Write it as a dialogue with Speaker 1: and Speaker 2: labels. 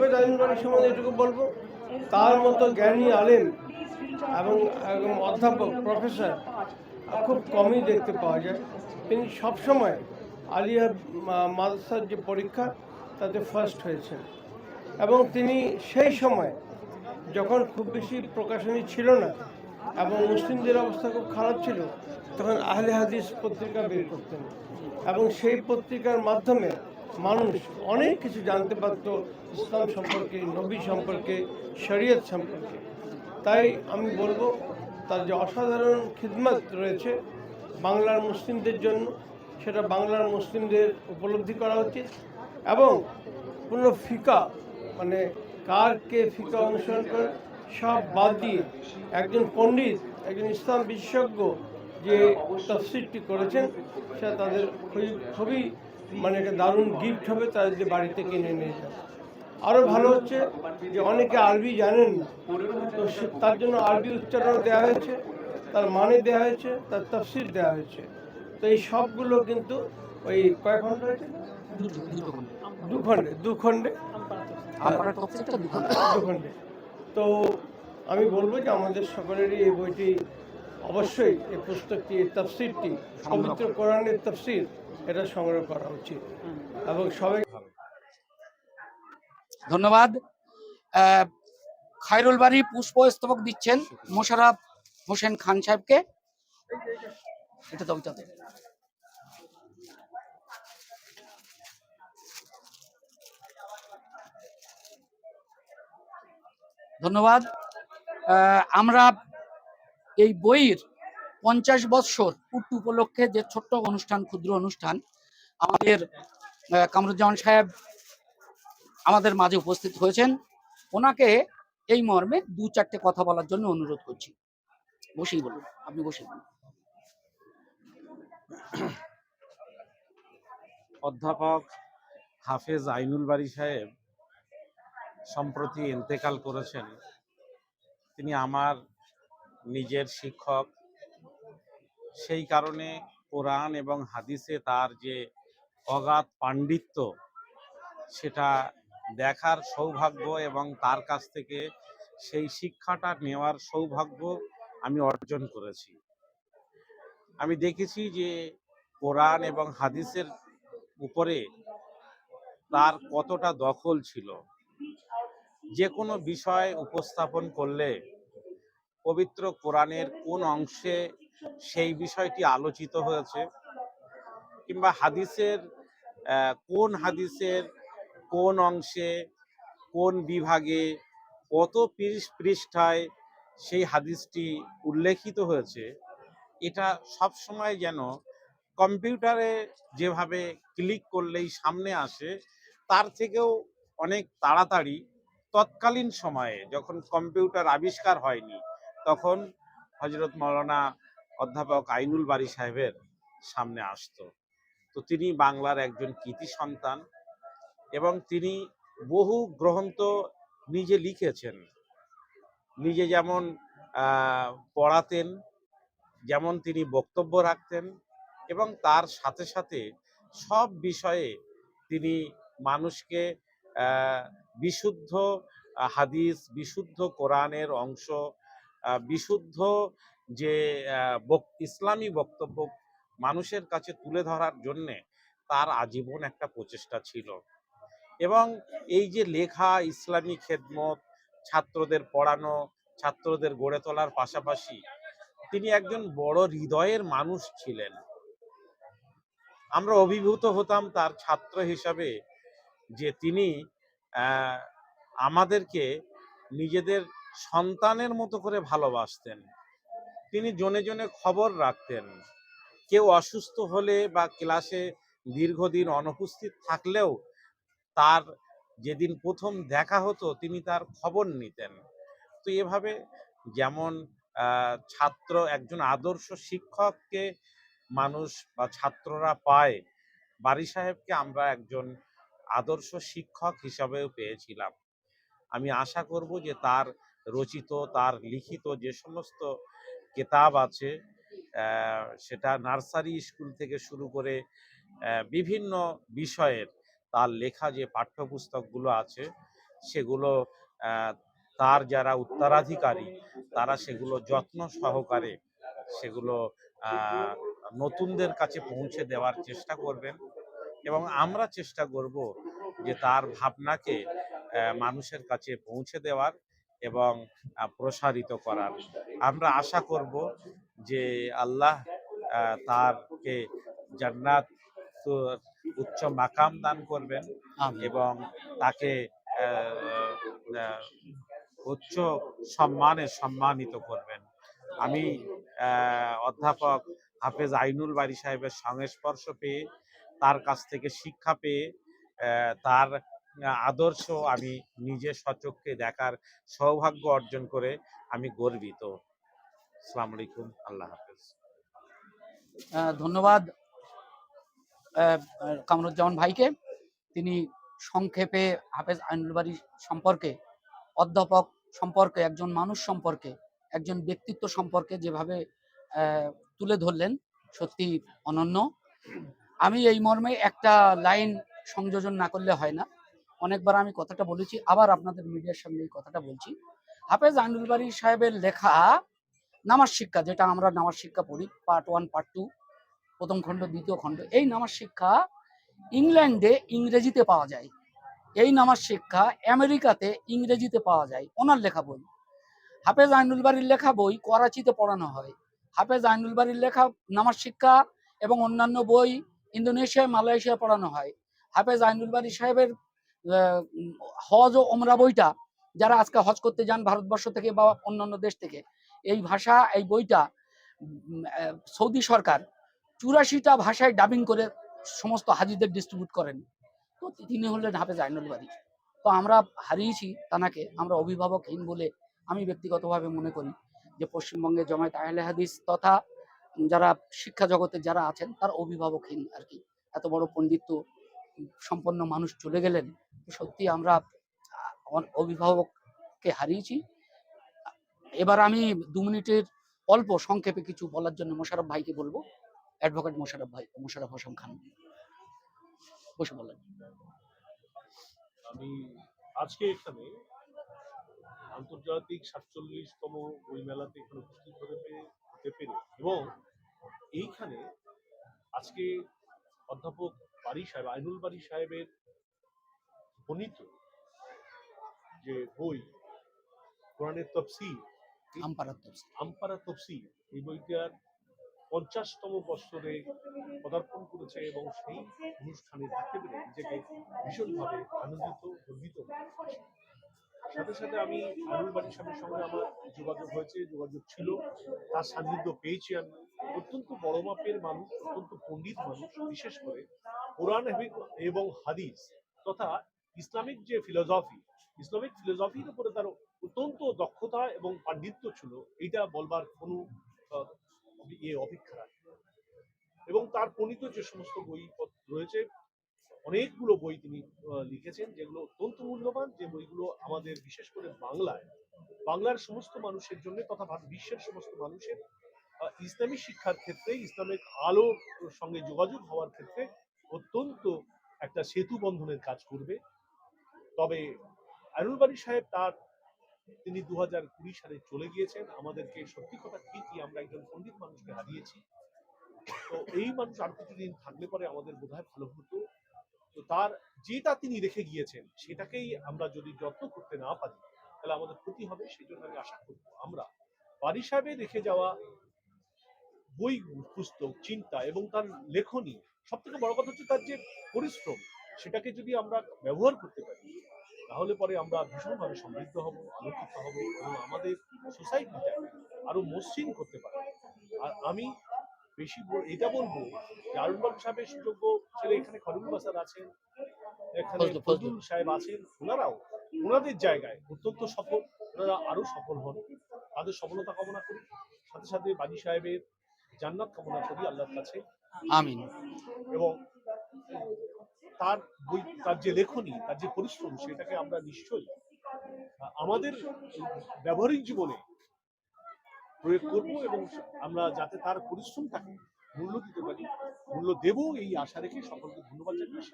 Speaker 1: হাফেজ আইনুল বারী সম্বন্ধে এটুকু বলবো, তার মতো জ্ঞানী আলেম এবং অধ্যাপক প্রফেসর খুব কমই দেখতে পাওয়া যায়। তিনি সবসময় আলিয়া মাদ্রাসার যে পরীক্ষা তাতে ফার্স্ট হয়েছেন, এবং তিনি সেই সময় যখন খুব বেশি প্রকাশনী ছিল না এবং মুসলিমদের অবস্থা খুব খারাপ ছিল, তখন আহলে হাদিস পত্রিকা বের করতেন, এবং সেই পত্রিকার মাধ্যমে মানুষ অনেক কিছু জানতে পারত ইসলাম সম্পর্কে, নবী সম্পর্কে, শরীয়ত সম্পর্কে। তাই আমি বলবো তার যে অসাধারণ খিদমত রয়েছে বাংলার মুসলিমদের জন্য, সেটা বাংলার মুসলিমদের উপলব্ধি করা উচিত, এবং কোনো ফিকা মানে কার কে ফিকা অনুসরণ করে সব বাদ দিয়ে একজন পণ্ডিত, একজন ইসলাম বিশেষজ্ঞ যে তাফসীরটি করেছেন, সেটা তাদের খুবই মানে একটা দারুণ গিফট হবে তাদের যে বাড়িতে কিনে নিয়ে যাবে। আরও ভালো হচ্ছে যে অনেকে আরবি জানেন না, তো তার জন্য আরবি উচ্চারণ দেওয়া হয়েছে, তার মানে দেওয়া হয়েছে, তার তাফসীর দেওয়া হয়েছে। তো এই সবগুলো কিন্তু ওই কয় খণ্ড হয়েছে, দু খণ্ডে। তো আমি বলবো যে আমাদের সকলেরই এই বইটি অবশ্যই, এই পুস্তকটি, এই তাফসীরটি, পবিত্র কোরআনের তাফসীর, এটা সংগ্রহ করা উচিত এবং সবাই।
Speaker 2: ধন্যবাদ। খায়রুল বারী পুষ্পস্তবক দিচ্ছেন মোশাররফ হোসেন খান সাহেবকে। এটা তো ধন্যবাদ। আমরা এই বইয়ের 50 বৎসর পূর্তি উপলক্ষে যে ছোট্ট অনুষ্ঠান, ক্ষুদ্র অনুষ্ঠান, আমাদের কামরুজ্জামান সাহেব আমাদের মাঝে উপস্থিত হয়েছেন। ওনাকে এই মর্মে 2-4টে কথা বলার জন্য অনুরোধ করছি। বসেই বলুন, আপনি বসেই বলুন।
Speaker 3: অধ্যাপক হাফেজ আইনুল বারী সাহেব সম্প্রতি ইন্তেকাল করেছেন। তিনি আমার নিজের শিক্ষক, সেই কারণে কোরআন এবং হাদিসে তার যে অগাধ পাণ্ডিত্য, সেটা দেখার সৌভাগ্য এবং তার কাছ থেকে সেই শিক্ষাটা নেওয়ার সৌভাগ্য আমি অর্জন করেছি। আমি দেখেছি যে কোরআন এবং হাদিসের উপরে তার কতটা দখল ছিল। যে কোনো বিষয় উপস্থাপন করলে পবিত্র কোরআনের কোন অংশে সেই বিষয়টি আলোচিত হয়েছে, কিংবা হাদিসের কোন অংশে, কোন বিভাগে, কত পৃষ্ঠায় সেই হাদিসটি উল্লেখিত হয়েছে, এটা সব সময় যেন কম্পিউটারে যেভাবে ক্লিক করলেই সামনে আসে, তার থেকেও অনেক তাড়াতাড়ি তৎকালীন সময়ে, যখন কম্পিউটার আবিষ্কার হয়নি, তখন হযরত মাওলানা অধ্যাপক আইনুল বারী সাহেবের সামনে আসতো। তো তিনি বাংলার একজন কৃতি সন্তান, এবং তিনি বহু গ্রন্থ নিজে লিখেছেন। নিজে যেমন পড়াতেন, যেমন তিনি বক্তব্য রাখতেন, এবং তার সাথে সাথে সব বিষয়ে তিনি মানুষকে বিশুদ্ধ হাদিস, বিশুদ্ধ কোরআনের অংশ, বিশুদ্ধ যে ইসলামী বক্তব্য মানুষের কাছে তুলে ধরার জন্যে তার আজীবন একটা প্রচেষ্টা ছিল। এবং এই যে লেখা, ইসলামী খেদমত, ছাত্রদের পড়ানো, ছাত্রদের গড়ে তোলার পাশাপাশি তিনি একজন বড় হৃদয়ের মানুষ ছিলেন। আমরা অভিভূত হতাম তার ছাত্র হিসাবে, যে তিনি আমাদেরকে নিজেদের সন্তানের মতো করে ভালোবাসতেন। তিনি জনে জনে খবর রাখতেন। কেউ অসুস্থ হলে বা ক্লাসে দীর্ঘদিন অনুপস্থিত থাকলেও তার যেদিন প্রথম দেখা হতো, তিনি তার খবর নিতেন। তো এভাবে যেমন ছাত্র, একজন আদর্শ শিক্ষককে মানুষ বা ছাত্ররা পায়, বারী সাহেবকে আমরা একজন আদর্শ শিক্ষক হিসাবেও পেয়েছিলাম। আমি আশা করব যে তার রচিত, তার লিখিত যে সমস্ত কিতাব আছে, সেটা নার্সারি স্কুল থেকে শুরু করে বিভিন্ন বিষয়ের তার লেখা যে পাঠ্যপুস্তকগুলো আছে, সেগুলো তার যারা উত্তরাধিকারী তারা সেগুলো যত্ন সহকারে সেগুলো নতুনদের কাছে পৌঁছে দেওয়ার চেষ্টা করবেন, এবং আমরা চেষ্টা করব যে তার ভাবনাকে মানুষের কাছে পৌঁছে দেওয়ার এবং প্রসারিত করার। আমরা আশা করব যে আল্লাহ তারকে জান্নাত উচ্চ মাকাম দান করবেন
Speaker 2: আমিন।
Speaker 3: এবং তাকে আহ, আহ, উচ্চ সম্মানে সম্মানিত করবেন। আমি অধ্যাপক হাফেজ আইনুল বারী সাহেবের সংস্পর্শ পেয়ে, তার কাছ থেকে শিক্ষা পেয়ে, তার আদর্শ আমি নিজে সচক্ষে দেখার সৌভাগ্য অর্জন করে আমি গর্বিত। আসসালামু আলাইকুম, আল্লাহ হাফেজ।
Speaker 2: ধন্যবাদ কামরুজ্জামান ভাইকে। তিনি সংক্ষেপে হাফেজ আইনুল বারী সম্পর্কে, অধ্যাপক সম্পর্কে, একজন মানুষ সম্পর্কে, একজন ব্যক্তিত্ব সম্পর্কে যেভাবে তুলে ধরলেন, সত্যি অনন্য। আমি এই মর্মে একটা লাইন সংযোজন না করলে হয় না। অনেকবার আমি কথাটা বলেছি, আবার আপনাদের মিডিয়ার সামনে এই কথাটা বলছি। হাফেজ আইনুল বারী সাহেবের লেখা নামাজ শিক্ষা, যেটা আমরা নামাজ শিক্ষা পড়ি, পার্ট 1 পার্ট 2, প্রথম খণ্ড দ্বিতীয় খণ্ড, এই নামাজ শিক্ষা ইংল্যান্ডে ইংরেজিতে পাওয়া যায়। এই নামাজ শিক্ষা আমেরিকাতে ইংরেজিতে পাওয়া যায়, ওনার লেখা বই। হাফেজ আইনুল বারীর লেখা বই করাচিতে পড়ানো হয়। হাফেজ আইনুল বারীর লেখা নামাজ শিক্ষা এবং অন্যান্য বই ইন্দোনেশিয়ায়, মালয়েশিয়ায় পড়ানো হয়। হাফেজ আইনুল বারী সাহেবের হজ ও ওমরা বইটা, যারা আজকে হজ করতে যান ভারতবর্ষ থেকে বা অন্যান্য দেশ থেকে, এই ভাষা, এই বইটা সৌদি সরকার 84টা ভাষায় ডাবিং করে সমস্ত হাজিদের ডিস্ট্রিবিউট করেন। তো তিনি হলেন হাফেজ আইনুল বারী। তো আমরা হারিয়েছি তানাকে, আমরা অভিভাবকহীন বলে আমি ব্যক্তিগতভাবে মনে করি যে পশ্চিমবঙ্গে জামায়াত আহলে হাদিস তথা যারা শিক্ষা জগতে যারা আছেন তার অভিভাবকহীন আর কি। এত বড় পণ্ডিত্য সম্পন্ন মানুষ চলে গেলেন, সত্যি আমরা অভিভাবককে হারিয়েছি। এবার আমি 2 মিনিটের অল্প সংক্ষেপে কিছু বলার জন্য মোশাররফ ভাইকে বলবো। অ্যাডভোকেট মোশাররফ হোসেন খান, বসে বলেন।
Speaker 4: আমি আজকে এখানে আন্তর্জাতিক 47তম বইমেলাতে এখানে উপস্থিত হতে পেরে, এবং এইখানে আজকে অধ্যাপক বারী সাহেব, আইনুল বারী সাহেবের বর্ণিত যে বই কোরআনের তফসির, আমপারা তফসির, এই বইটার 50তম বৎসরে পদার্পণ করেছে, এবং সেই অনুষ্ঠানে থাকতে পেরে নিজেকে ভীষণভাবে আনন্দিত, গর্বিত। সাথে সাথে আমি আইনুল বারী সাহেবের সঙ্গে আমার যোগাযোগ ছিল, তার সান্নিধ্য পেয়েছি। আমি অত্যন্ত বড় মাপের মানুষ, অত্যন্ত পণ্ডিত মানুষ, বিশেষ করে কোরআন এবং হাদিস তথা ইসলামিক যে ইসলামিক ফিলোসফির উপরে তার অত্যন্ত দক্ষতা এবং পাণ্ডিত্য ছিল, এটা বলবার কোনো অপেক্ষা রাখে। এবং তার প্রণীত যে সমস্ত বই রয়েছে, অনেকগুলো বই তিনি লিখেছেন যেগুলো অত্যন্ত মূল্যবান, যে বইগুলো আমাদের বিশেষ করে বাংলার সমস্ত মানুষের জন্য তথা বিশ্বের সমস্ত মানুষের ইসলামী শিক্ষার ক্ষেত্রে, ইসলামিক আলোর সঙ্গে যোগাযোগ হওয়ার ক্ষেত্রে অত্যন্ত একটা সেতু বন্ধনের কাজ করবে। তবে আইনুল বারী সাহেব তিনি 2020 সালে চলে গিয়েছেন। আমাদেরকে সত্যি কথা ঠিকই আমরা একজন পণ্ডিত মানুষকে হারিয়েছি। তো এই মানুষ আর কিছুদিন থাকলে পরে আমাদের বোধহয় ভালো হতো। তো তার যেটা তিনি রেখে গিয়েছেন সেটাকেই আমরা যদি যত্ন করতে না পারি তাহলে আমাদের ক্ষতি হবে। সেই জন্য আমি আশা করব আমরা বারী সাহেবের রেখে যাওয়া বই, পুস্তক, চিন্তা এবং তার লেখনী, সব থেকে বড় কথা হচ্ছে তার যে পরিশ্রম, সেটাকে যদি আমরা ব্যবহার করতে পারি তাহলে পরে আমরা ভীষণভাবে সমৃদ্ধ হব, আলোকিত হব, এবং আমাদের সোসাইটিটা আরো মসৃণ করতে পারবো। আর আমি বেশি এটা বলবো যে আইনুল বারী সাহেবের সুযোগ্য ছেলে এখানে খলিলুল বাসার আছেন, এখানে ফজলুল সাহেব আছেন, ওনারাও ওনাদের জায়গায় অত্যন্ত সফল, ওনারা আরো সফল হন, তাদের সফলতা কামনা করি। সাথে সাথে বারী সাহেবের জান্নাত কামনা করি আল্লাহর কাছে,
Speaker 2: আমিন।
Speaker 4: এবং তার বই, তার যে লেখনী, তার যে পরিশ্রম, সেটাকে আমরা নিশ্চয়ই আমাদের ব্যবহারিক জীবনে প্রয়োগ করব, এবং আমরা যাতে তার পরিশ্রমটাকে মূল্য দিতে পারি, মূল্য দেব, এই আশা রেখে সকলকে ধন্যবাদ জানিয়ে